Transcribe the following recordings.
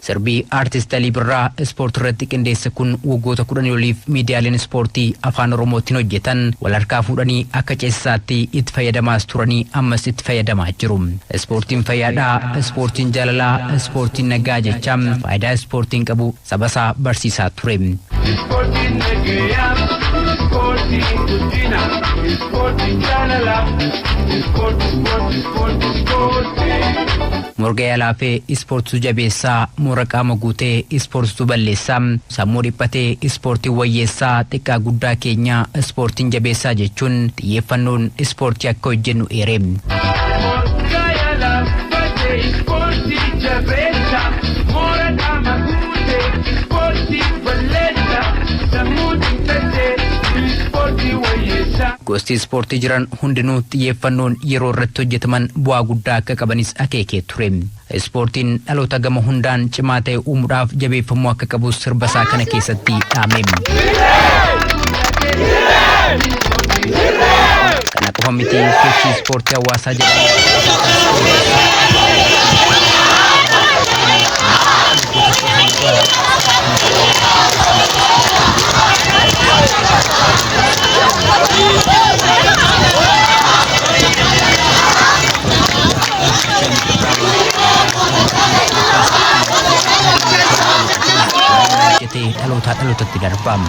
Sirbii artist Alii Birraa ispoortii irratti qindeesse kun waggoota 10 oliif miidiyaaleen ispoortii afaan Oromootiin hojjetan wal harkaa fuudhanii akka ceessaatti itti fayyadamaas turanii ammas itti fayyadamaa jiru. Ispoortiin fayyaadhaa, ispoortiin jaalalaa, ispoortiin nagaa jecha faayidaa ispoortiin qabu sabasaa barsiisaa ture. Ispoortiin nagaa, ispoortiin guddina, ispoortiin jaalalaa, Morga yaalaafe ispoortuu jabeessaa, moora qaama guutee ispoortuu balleessaa, sammuu dhiphatee ispoortii wayyeessaa, xiqqaa guddaa keenya ispoortiin jabeessaa jechuun xiyyeeffannoon ispoortii akka hojjennu eere. Morga yaalaafe ispoortii jabeessaa, moora qaama guutee ispoortii balleessaa, sammuu dhiphatee ispoortii wayyeessaa. Gosti ispoortii jiran hundinuu xiyyeeffannoon yeroo irratti hojjetaman bu'aa guddaa akka qabanis akeekee ture. Ispoortiin dhaloota gama hundaan cimaa ta'e uumuudhaaf jabeeffamuu akka qabu sirbasaa kana keessatti dhaame. Kana qofa miti sochii ispoortii hawaasaa dhalootatti darbamu.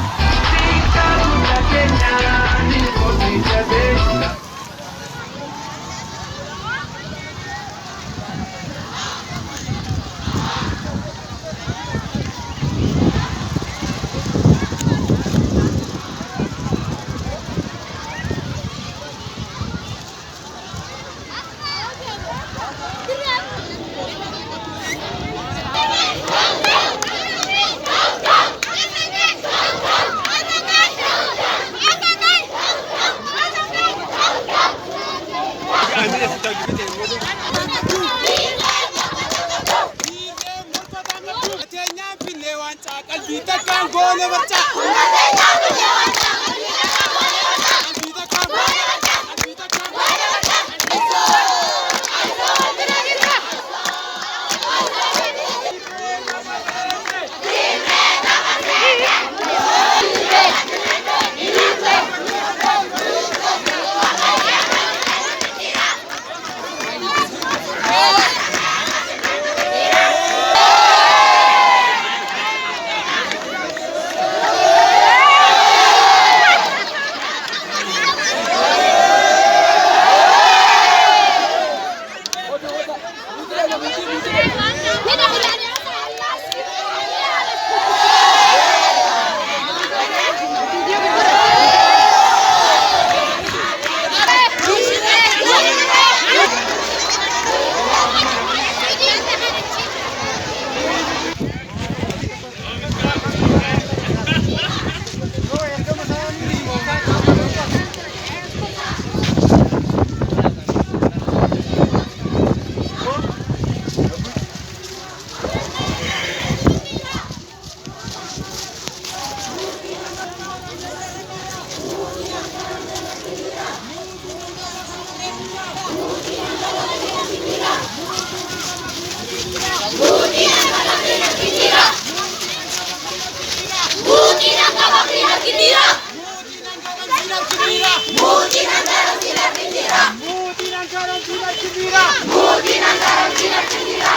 Muti nangkaran sila kibira.